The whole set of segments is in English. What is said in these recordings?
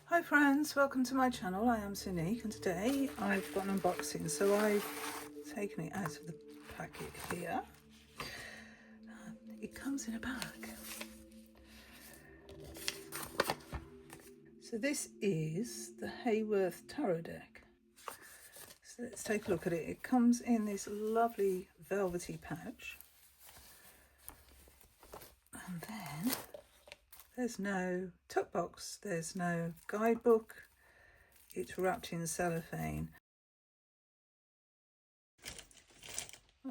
Hi friends, welcome to my channel. I am Sunique and today I've got an unboxing. So I've taken it out of the packet here. It comes in a bag. So this is the Hayworth Tarot deck. So let's take a look at it. It comes in this lovely velvety pouch. And then there's no tuck box, there's no guidebook. It's wrapped in cellophane.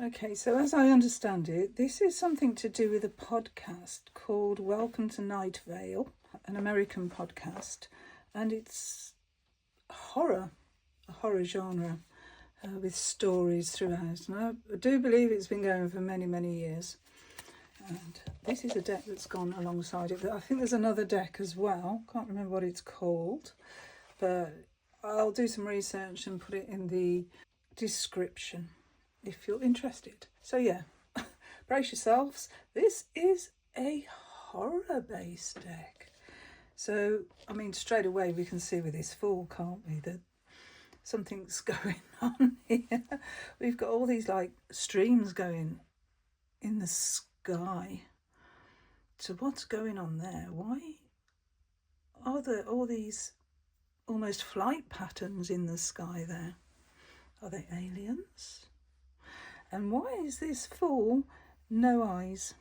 Okay, so as I understand it, this is something to do with a podcast called Welcome to Night Vale, an American podcast, and it's a horror genre with stories throughout. And I do believe it's been going for many, many years. And this is a deck that's gone alongside it. I think there's another deck as well. Can't remember what it's called, but I'll do some research and put it in the description if you're interested. So yeah, brace yourselves. This is a horror-based deck. So, I mean, straight away we can see with this Fool, can't we, that something's going on here. We've got all these like streams going in the sky. So what's going on there? Why are there all these almost flight patterns in the sky there? Are they aliens? And why is this Fool no eyes?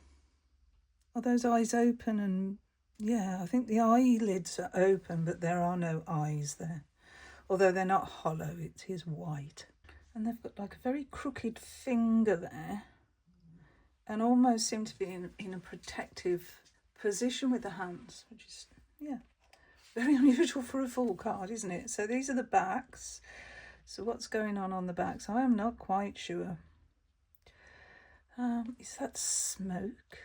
Are those eyes open? And yeah, I think the eyelids are open, but there are no eyes there. Although they're not hollow, it is white. And they've got like a very crooked finger there and almost seem to be in a protective position with the hands, which is, yeah, very unusual for a Fool card, isn't it? So these are the backs. So what's going on the backs? I am not quite sure. Is that smoke?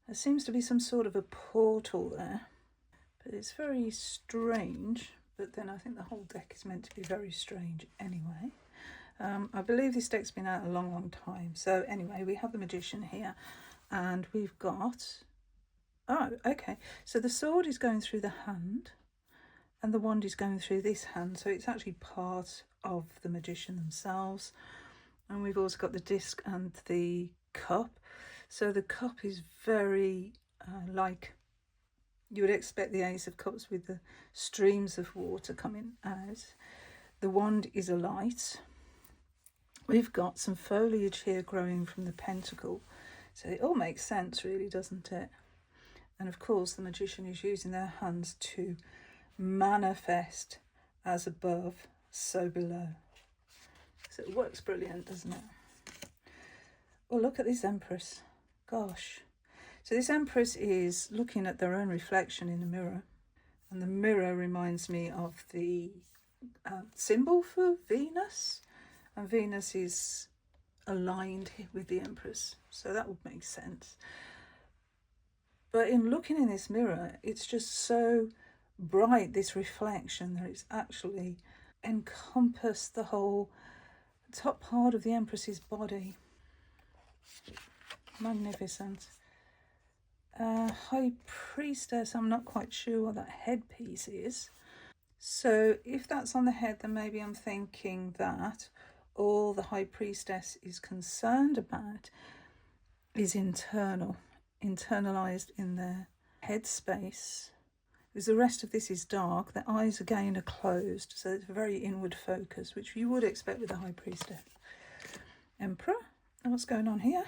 There seems to be some sort of a portal there, but it's very strange. But then I think the whole deck is meant to be very strange anyway. I believe this deck's been out a long, long time. So anyway, we have the Magician here and we've got, oh, okay. So the sword is going through the hand and the wand is going through this hand. So it's actually part of the Magician themselves. And we've also got the disc and the cup. So the cup is very like you would expect the Ace of Cups with the streams of water coming out. The wand is a light. We've got some foliage here growing from the pentacle. So it all makes sense really, doesn't it? And of course the Magician is using their hands to manifest as above, so below. So it works brilliant, doesn't it? Oh, look at this Empress. Gosh. So this Empress is looking at their own reflection in the mirror. And the mirror reminds me of the symbol for Venus. And Venus is aligned with the Empress. So that would make sense. But in looking in this mirror, it's just so bright, this reflection, that it's actually encompassed the whole top part of the Empress's body. Magnificent. High Priestess, I'm not quite sure what that headpiece is. So if that's on the head, then maybe I'm thinking that all the High Priestess is concerned about is internalized in their head space. Because the rest of this is dark. The eyes again are closed, so it's very inward focus, which you would expect with a High Priestess. Emperor, and what's going on here?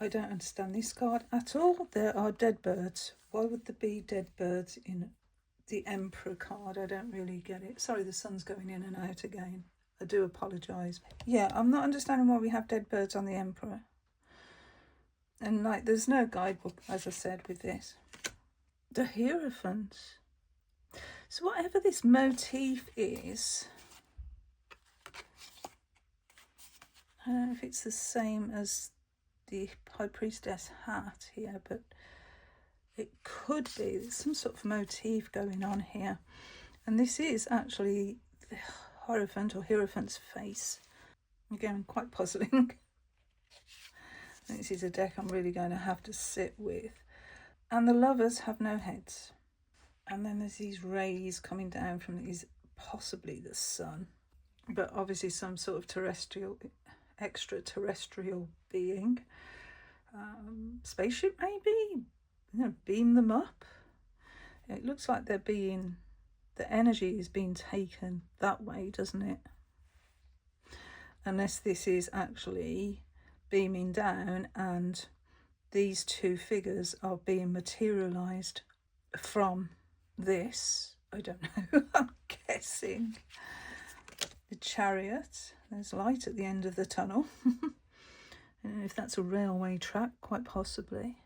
I don't understand this card at all. There are dead birds. Why would there be dead birds in the Emperor card? I don't really get it. Sorry, the sun's going in and out again. I do apologise. Yeah, I'm not understanding why we have dead birds on the Emperor. And like, there's no guidebook, as I said, with this. The Hierophant. So whatever this motif is, I don't know if it's the same as the High Priestess hat here, but it could be. There's some sort of motif going on here. And this is actually the Hierophant or Hierophant's face. Again, quite puzzling. I think this is a deck I'm really going to have to sit with. And the Lovers have no heads. And then there's these rays coming down from these, possibly the sun, but obviously some sort of extraterrestrial being. Spaceship maybe, beam them up. It looks like the energy is being taken that way, doesn't it? Unless this is actually beaming down and these two figures are being materialized from this. I don't know. I'm guessing. The Chariot. There's light at the end of the tunnel. And if that's a railway track, quite possibly.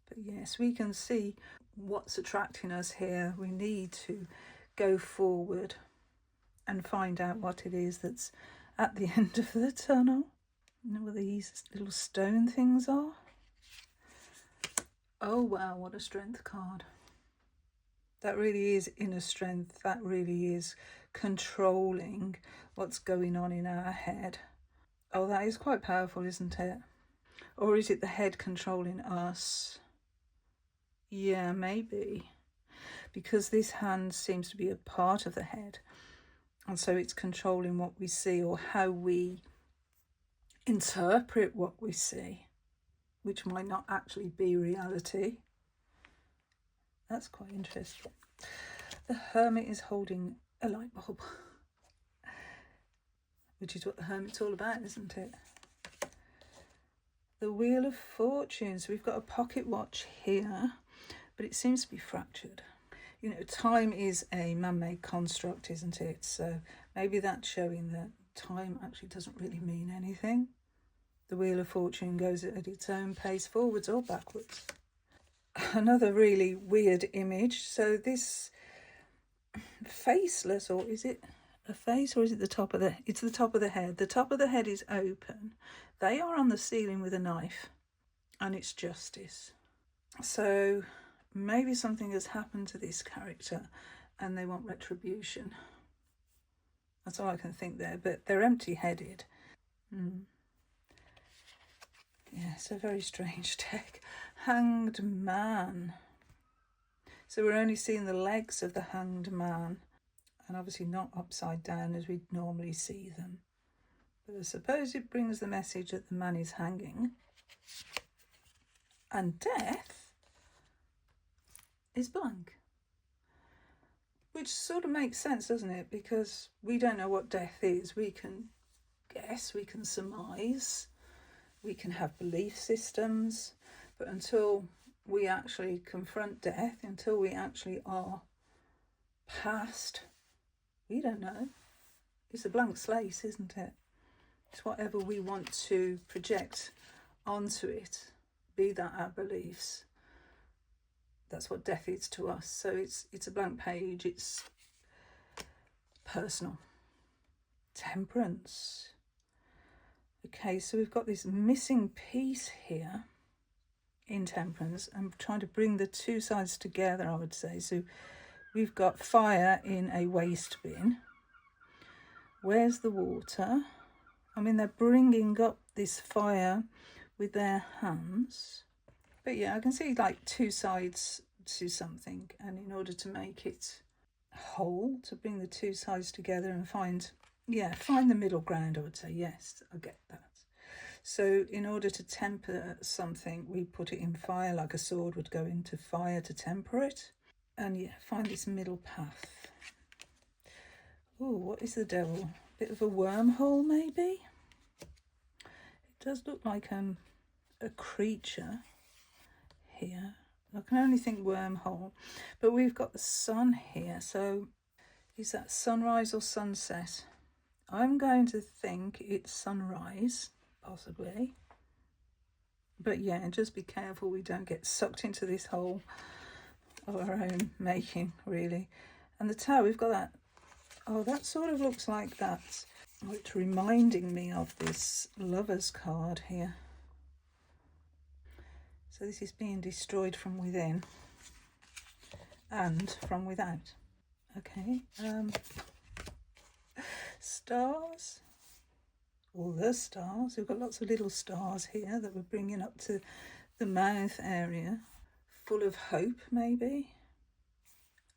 But yes, we can see what's attracting us here. We need to go forward and find out what it is that's at the end of the tunnel. You know what these little stone things are? Oh wow, what a strength card. That really is inner strength. That really is controlling what's going on in our head. Oh, that is quite powerful, isn't it? Or is it the head controlling us? Yeah, maybe. Because this hand seems to be a part of the head. And so it's controlling what we see or how we interpret what we see, which might not actually be reality. That's quite interesting. The Hermit is holding a light bulb, which is what the Hermit's all about, isn't it? The Wheel of Fortune. So we've got a pocket watch here, but it seems to be fractured. You know, time is a man-made construct, isn't it? So maybe that's showing that time actually doesn't really mean anything. The Wheel of Fortune goes at its own pace, forwards or backwards. Another really weird image. So this faceless, or is it a face, or is it the top of the, it's the top of the head. The top of the head is open. They are on the ceiling with a knife, and it's justice. So maybe something has happened to this character and they want retribution. That's all I can think there, but they're empty-headed. Yeah, it's a very strange deck. Hanged Man. So we're only seeing the legs of the Hanged Man, and obviously not upside down as we'd normally see them. But I suppose it brings the message that the man is hanging. And death is blank. Which sort of makes sense, doesn't it? Because we don't know what death is. We can guess, we can surmise, we can have belief systems, but until we actually confront death, until we actually are past, we don't know. It's a blank slate, isn't it? It's whatever we want to project onto it, be that our beliefs. That's what death is to us. So it's a blank page. It's personal. Temperance. Okay, so we've got this missing piece here in Temperance. I'm trying to bring the two sides together, I would say. So we've got fire in a waste bin. Where's the water? I mean, they're bringing up this fire with their hands. But yeah, I can see like two sides to something, and in order to make it whole, to bring the two sides together and find the middle ground, I would say. Yes, I get that. So in order to temper something, we put it in fire, like a sword would go into fire to temper it. And yeah, find this middle path. Oh, what is the Devil? Bit of a wormhole, maybe? It does look like a creature here. I can only think wormhole. But we've got the sun here. So is that sunrise or sunset? I'm going to think it's sunrise, possibly. But yeah, just be careful we don't get sucked into this hole of our own making, really. And the Tower, we've got that. Oh, that sort of looks like that. Oh, it's reminding me of this Lover's card here. So this is being destroyed from within and from without. Okay. Stars. All the stars. We've got lots of little stars here that we're bringing up to the mouth area. Full of hope, maybe.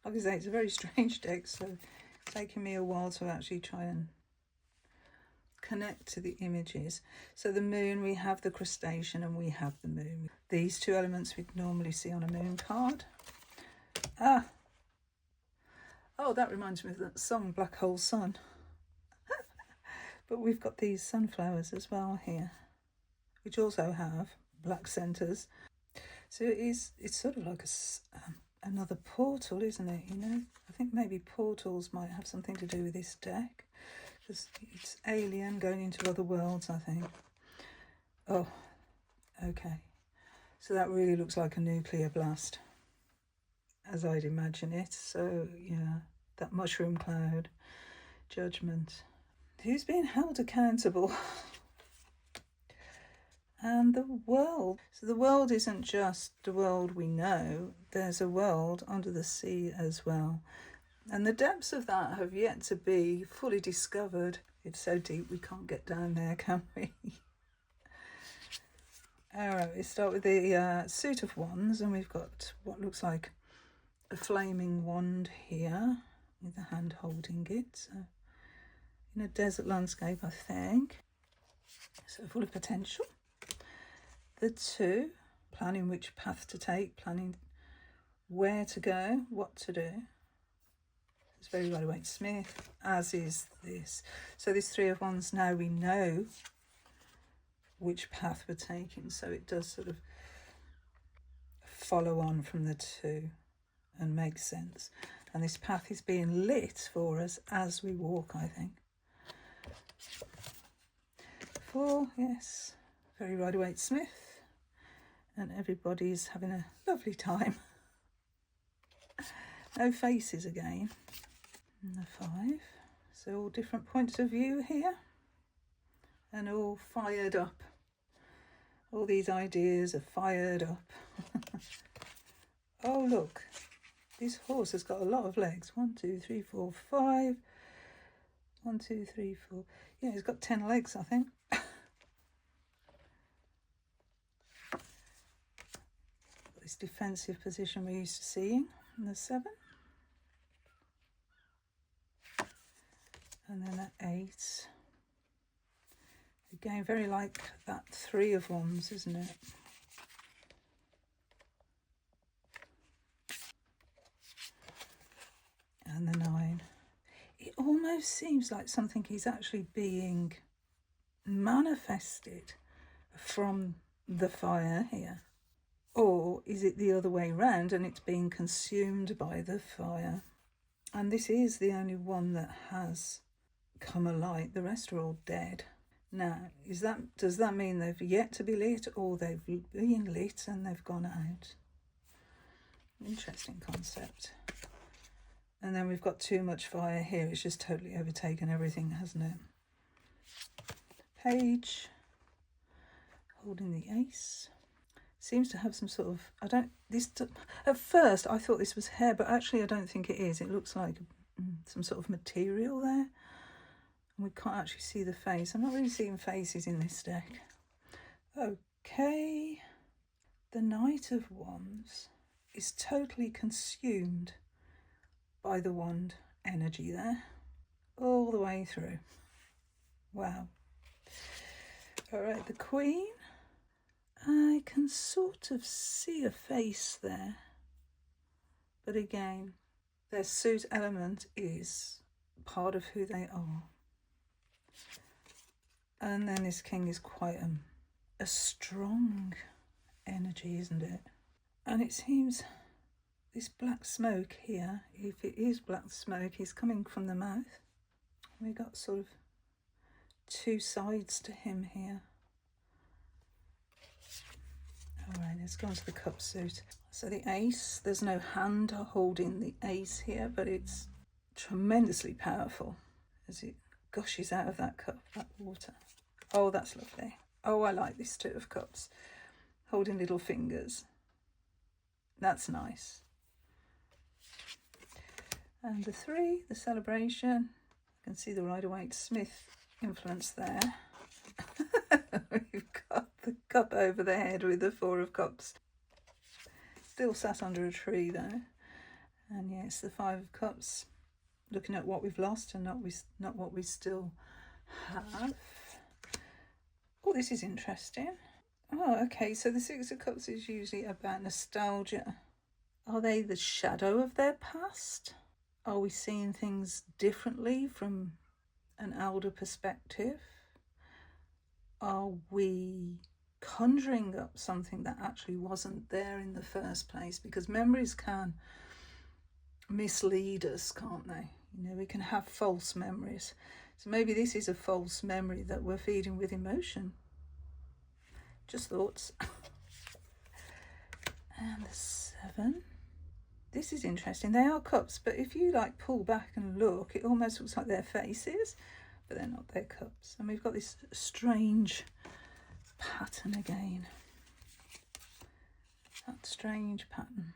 like I say, it's a very strange deck, so it's taking me a while to actually try and connect to the images. So the moon, we have the crustacean and we have the moon. These two elements we'd normally see on a moon card. Oh, that reminds me of that song Black Hole Sun. But we've got these sunflowers as well here, which also have black centres. So it's sort of like another portal, isn't it? You know, I think maybe portals might have something to do with this deck, because it's alien going into other worlds, I think. Oh, okay. So that really looks like a nuclear blast, as I'd imagine it. So yeah, that mushroom cloud, judgment. Who's being held accountable? And the world. So the world isn't just the world we know. There's a world under the sea as well. And the depths of that have yet to be fully discovered. It's so deep we can't get down there, can we? Alright, we start with the suit of wands, and we've got what looks like a flaming wand here, with the hand holding it. So in a desert landscape, I think. So full of potential. The two, planning which path to take, planning where to go, what to do. It's very Rider-Waite-Smith, as is this. So this three of wands, now we know which path we're taking. So it does sort of follow on from the two and make sense. And this path is being lit for us as we walk, I think. Four, yes, very Rider-Waite-Smith. And everybody's having a lovely time. No faces again. And the five. So all different points of view here. And all fired up. All these ideas are fired up. Oh, look. This horse has got a lot of legs. 1, 2, 3, 4, 5. 1, 2, 3, 4. Yeah, he's got 10 legs, I think. This defensive position we're used to seeing in the 7. And then that 8. Again, very like that 3 of wands, isn't it? And the 9. It almost seems like something is actually being manifested from the fire here. Or is it the other way round and it's being consumed by the fire? And this is the only one that has come alight. The rest are all dead. Now, does that mean they've yet to be lit, or they've been lit and they've gone out? Interesting concept. And then we've got too much fire here. It's just totally overtaken everything, hasn't it? Page, holding the ace. Seems to have some sort of, at first I thought this was hair, but actually I don't think it is. It looks like some sort of material there. And we can't actually see the face. I'm not really seeing faces in this deck. Okay. The Knight of Wands is totally consumed by the wand energy there. All the way through. Wow. All right, the Queen. I can sort of see a face there, but again, their suit element is part of who they are. And then this King is quite a strong energy, isn't it? And it seems this black smoke here, if it is black smoke, is coming from the mouth. We got sort of 2 sides to him here. All right, let's go on to the cup suit. So the ace, there's no hand holding the ace here, but it's tremendously powerful as it gushes out of that cup, that water. Oh, that's lovely. Oh, I like this 2 of cups, holding little fingers. That's nice. And the 3, the celebration. I can see the Rider-Waite-Smith influence there. We've got the cup over the head with the 4 of cups. Still sat under a tree though. And yes, the Five of Cups, looking at what we've lost and not what we still have. Oh, this is interesting. Oh, okay, so the Six of Cups is usually about nostalgia. Are they the shadow of their past? Are we seeing things differently from an elder perspective? Are we conjuring up something that actually wasn't there in the first place? Because memories can mislead us, can't they? You know, we can have false memories. So maybe this is a false memory that we're feeding with emotion. Just thoughts. And the Seven. This is interesting. They are cups, but if you like pull back and look, it almost looks like their faces, but they're not, their cups. And we've got this strange pattern again. That strange pattern.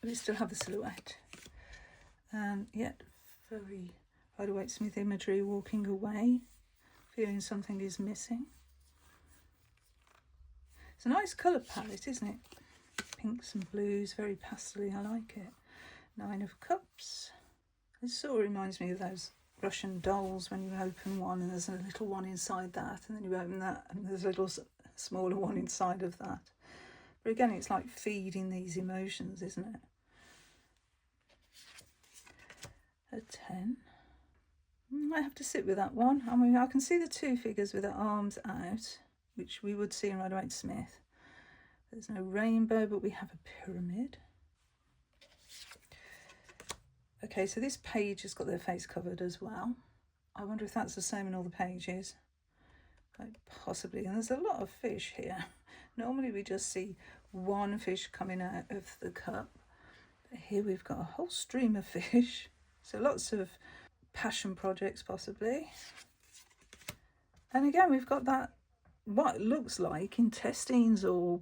We still have the silhouette. And yet very Rider-Waite-Smith imagery, walking away, feeling something is missing. It's a nice colour palette, isn't it? Pinks and blues, very pastel-y, I like it. Nine of Cups. This sort of reminds me of those Russian dolls when you open one and there's a little one inside that, and then you open that and there's a little smaller one inside of that. But again, it's like feeding these emotions, isn't it? A 10. I have to sit with that one. I mean, I can see the two figures with their arms out, which we would see in Rider-Waite-Smith. There's no rainbow, but we have a pyramid. Okay, so this page has got their face covered as well. I wonder if that's the same in all the pages. Quite possibly. And there's a lot of fish here. Normally we just see one fish coming out of the cup. But here we've got a whole stream of fish. So lots of passion projects possibly. And again, we've got that, what looks like intestines or...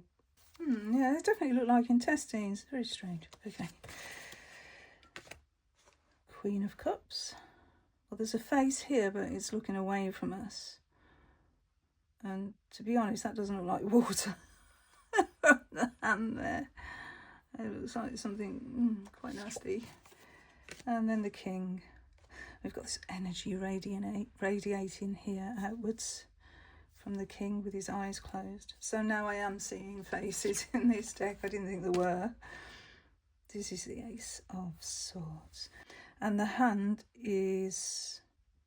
yeah, they definitely look like intestines. Very strange. Okay. Queen of Cups. Well, there's a face here, but it's looking away from us. And to be honest, that doesn't look like water. The hand there. It looks like something quite nasty. And then the King. We've got this energy radiating here outwards from the King with his eyes closed. So now I am seeing faces in this deck. I didn't think there were. This is the Ace of Swords. And the hand is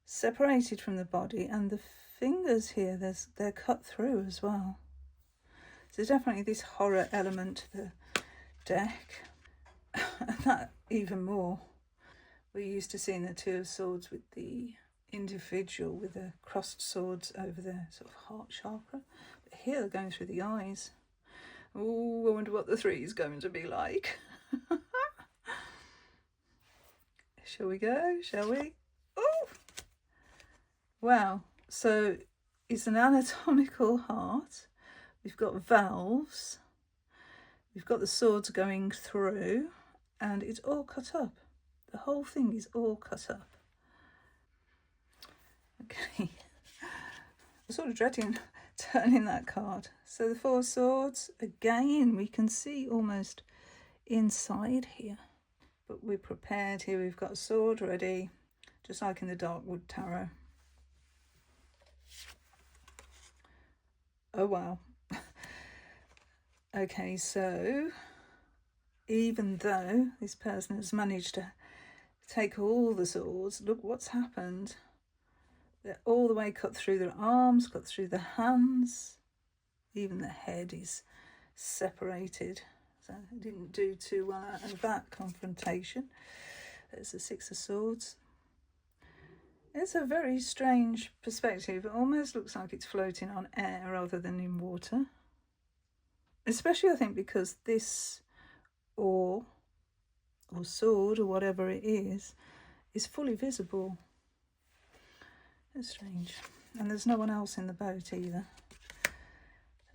separated from the body, and the fingers here, they're cut through as well. So there's definitely this horror element to the deck. And that even more. We're used to seeing the Two of Swords with the individual with the crossed swords over their sort of heart chakra. But here they're going through the eyes. Oh, I wonder what the 3 is going to be like. Shall we go? Shall we? Oh! Wow. So it's an anatomical heart. We've got valves. We've got the swords going through. And it's all cut up. The whole thing is all cut up. Okay. I'm sort of dreading turning that card. So the 4 of Swords. Again, we can see almost inside here. But we're prepared here. We've got a sword ready, just like in the Darkwood Tarot. Oh, wow. Okay, so even though this person has managed to take all the swords, look what's happened. They're all the way cut through their arms, cut through the hands. Even the head is separated. So it didn't do too well out of that confrontation. There's the 6 of Swords. It's a very strange perspective. It almost looks like it's floating on air rather than in water. Especially, I think, because this oar or sword or whatever it is fully visible. It's strange. And there's no one else in the boat either.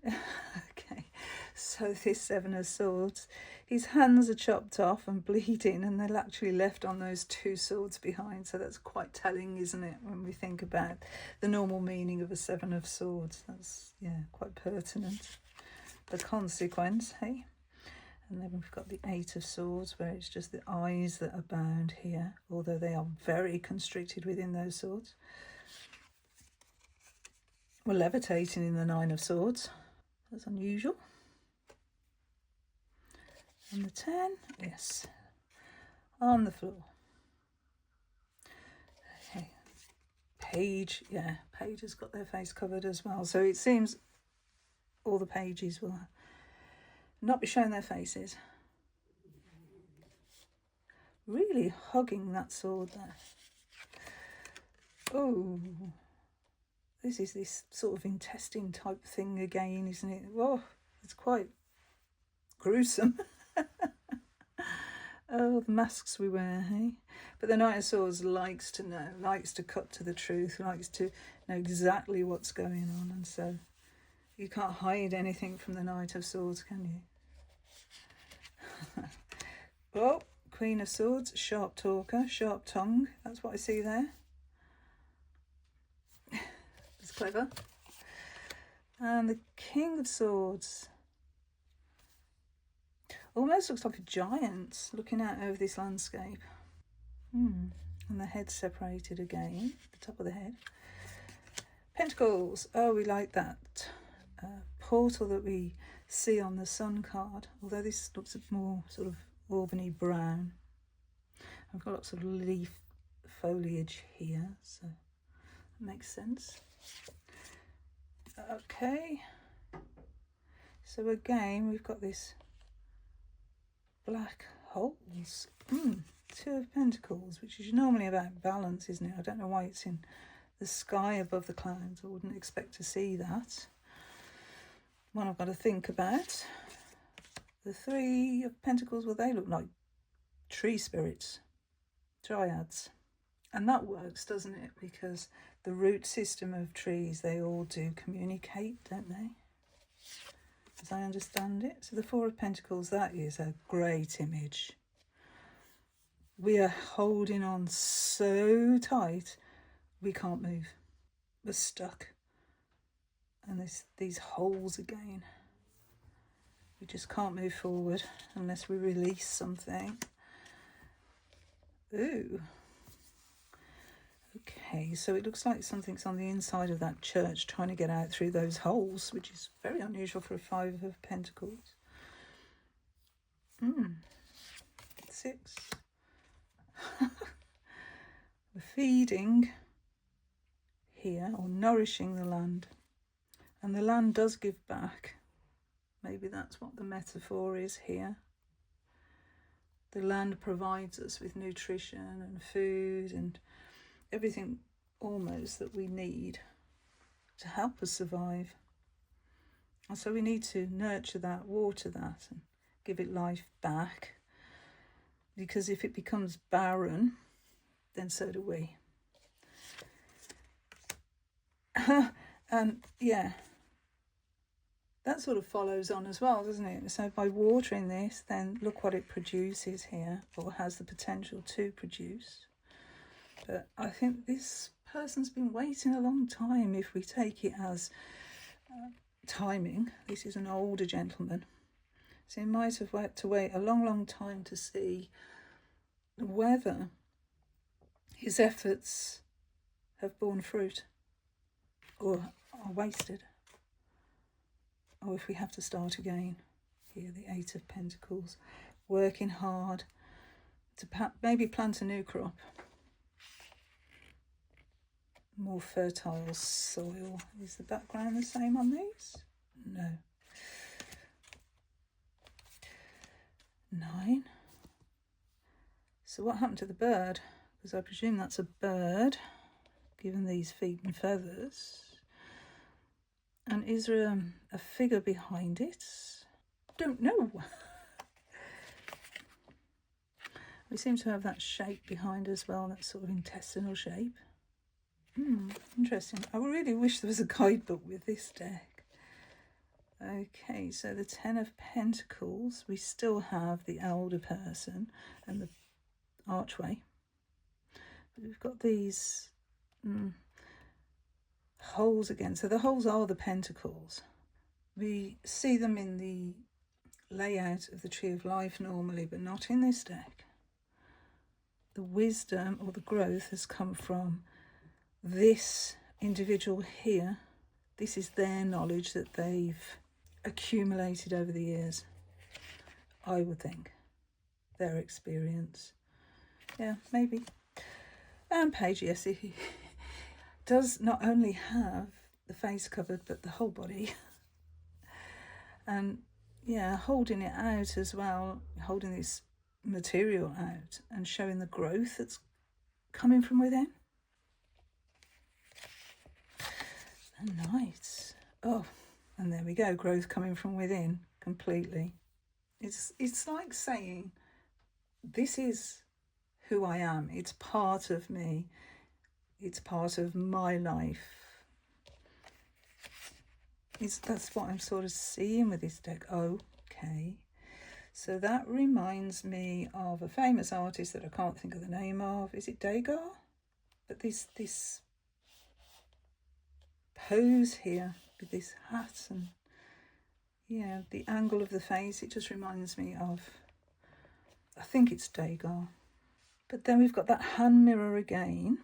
Okay, so this 7 of Swords, his hands are chopped off and bleeding, and they're actually left on those 2 swords behind. So that's quite telling, isn't it, when we think about the normal meaning of a 7 of Swords. That's, yeah, quite pertinent. The consequence, hey? And then we've got the Eight of Swords, where it's just the eyes that are bound here, although they are very constricted within those swords. We're levitating in the Nine of Swords. That's unusual. And the 10, yes, on the floor. Okay. Page, yeah, Page has got their face covered as well. So it seems all the pages will not be showing their faces. Really hugging that sword there. Oh, this is this sort of intestine type thing again, isn't it? Oh, it's quite gruesome. Oh, the masks we wear, hey? But the Knight of Swords likes to know, likes to cut to the truth, likes to know exactly what's going on. And so you can't hide anything from the Knight of Swords, can you? Oh, Queen of Swords, sharp talker, sharp tongue. That's what I see there. It's clever. And the King of Swords. Almost looks like a giant looking out over this landscape. And the head separated again, the top of the head. Pentacles. Oh, we like that portal that we see on the Sun card, although this looks more sort of auburney brown. I've got lots of leaf foliage here, so that makes sense. Okay, so again we've got this black holes. Two of Pentacles, which is normally about balance, isn't it? I don't know why it's in the sky above the clouds. I wouldn't expect to see that. One I've got to think about. The Three of Pentacles, well, they look like tree spirits, dryads. And that works, doesn't it? Because the root system of trees, they all do communicate, don't they? As I understand it. So the Four of Pentacles, that is a great image. We are holding on so tight, we can't move. We're stuck. And these holes again. We just can't move forward unless we release something. Ooh. Okay, so it looks like something's on the inside of that church trying to get out through those holes, which is very unusual for a Five of Pentacles. 6. We're feeding here, or nourishing the land. And the land does give back. Maybe that's what the metaphor is here. The land provides us with nutrition and food and everything almost that we need to help us survive. And so we need to nurture that, water that, and give it life back. Because if it becomes barren, then so do we. And yeah, that sort of follows on as well, doesn't it? So by watering this, then look what it produces here, or has the potential to produce. But I think this person's been waiting a long time, if we take it as timing. This is an older gentleman. So he might have had to wait a long, long time to see whether his efforts have borne fruit or are wasted. Or if we have to start again. Here, the Eight of Pentacles. Working hard to maybe plant a new crop. More fertile soil. Is the background the same on these? No. 9. So what happened to the bird? Because I presume that's a bird, given these feet and feathers. And is there a figure behind it? Don't know. We seem to have that shape behind as well, that sort of intestinal shape. Interesting. I really wish there was a guidebook with this deck. Okay, so the Ten of Pentacles, we still have the elder person and the archway. But we've got these holes again. So the holes are the pentacles. We see them in the layout of the Tree of Life normally, but not in this deck. The wisdom or the growth has come from this individual here. This is their knowledge that they've accumulated over the years, I would think. Their experience. Yeah, maybe. And Page, yes, he does not only have the face covered, but the whole body. And yeah, holding it out as well, holding this material out and showing the growth that's coming from within. And nice. Oh, and there we go, growth coming from within completely. It's like saying, this is who I am. It's part of me. It's part of my life. That's what I'm sort of seeing with this deck. Okay. So that reminds me of a famous artist that I can't think of the name of. Is it Degas? But this pose here with this hat and yeah, the angle of the face, it just reminds me of, I think it's Degas. But then we've got that hand mirror again,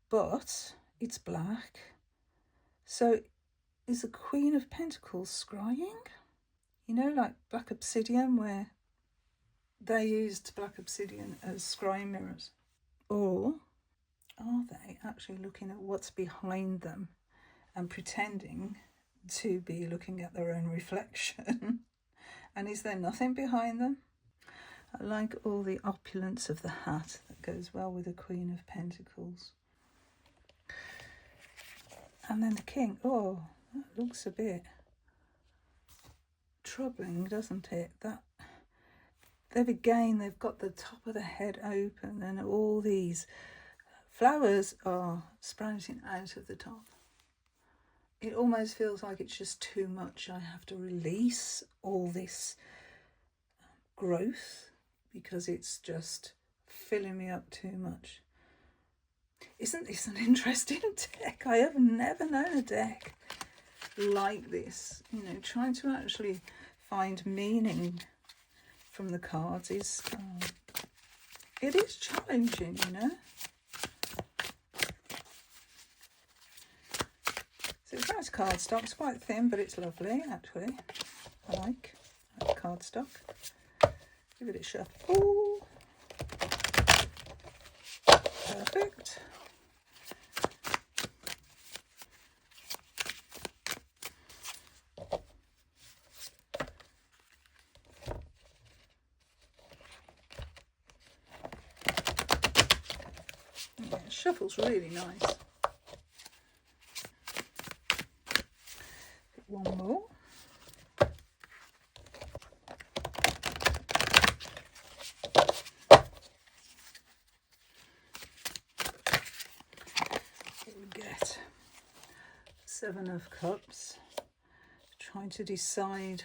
but it's black. So is the Queen of Pentacles scrying? You know, like black obsidian, where they used black obsidian as scrying mirrors. Or are they actually looking at what's behind them and pretending to be looking at their own reflection? And is there nothing behind them? I like all the opulence of the hat that goes well with the Queen of Pentacles. And then the King. Oh, that looks a bit troubling, doesn't it? That they've got the top of the head open and all these flowers are sprouting out of the top. It almost feels like it's just too much. I have to release all this growth because it's just filling me up too much. Isn't this an interesting deck? I have never known a deck like this. You know, trying to actually find meaning from the cards is it is challenging, you know. So it's nice cardstock. It's quite thin, but it's lovely actually. I like cardstock. Give it a shuffle. Perfect. Yeah, shuffle's really nice. One more. What we get? 7 of Cups. Trying to decide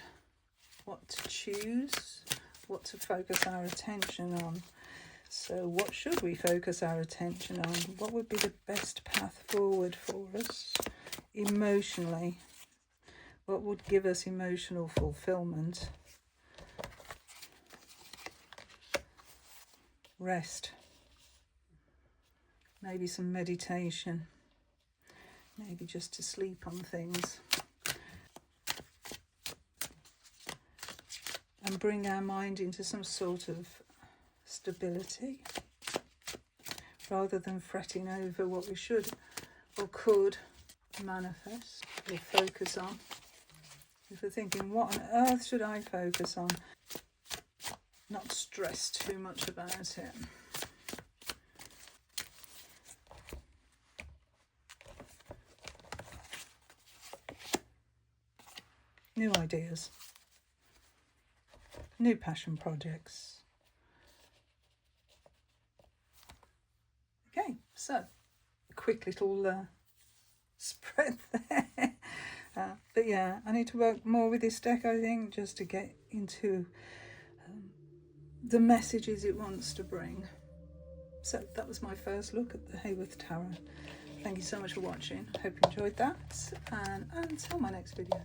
what to choose, what to focus our attention on. So what should we focus our attention on? What would be the best path forward for us emotionally? What would give us emotional fulfillment? Rest. Maybe some meditation. Maybe just to sleep on things. And bring our mind into some sort of stability rather than fretting over what we should or could manifest or focus on. If we're thinking, what on earth should I focus on? Not stress too much about it. New ideas. New passion projects. Okay, so a quick little spread there. But yeah, I need to work more with this deck, I think, just to get into the messages it wants to bring. So that was my first look at the Hayworth Tarot. Thank you so much for watching. Hope you enjoyed that, and until my next video.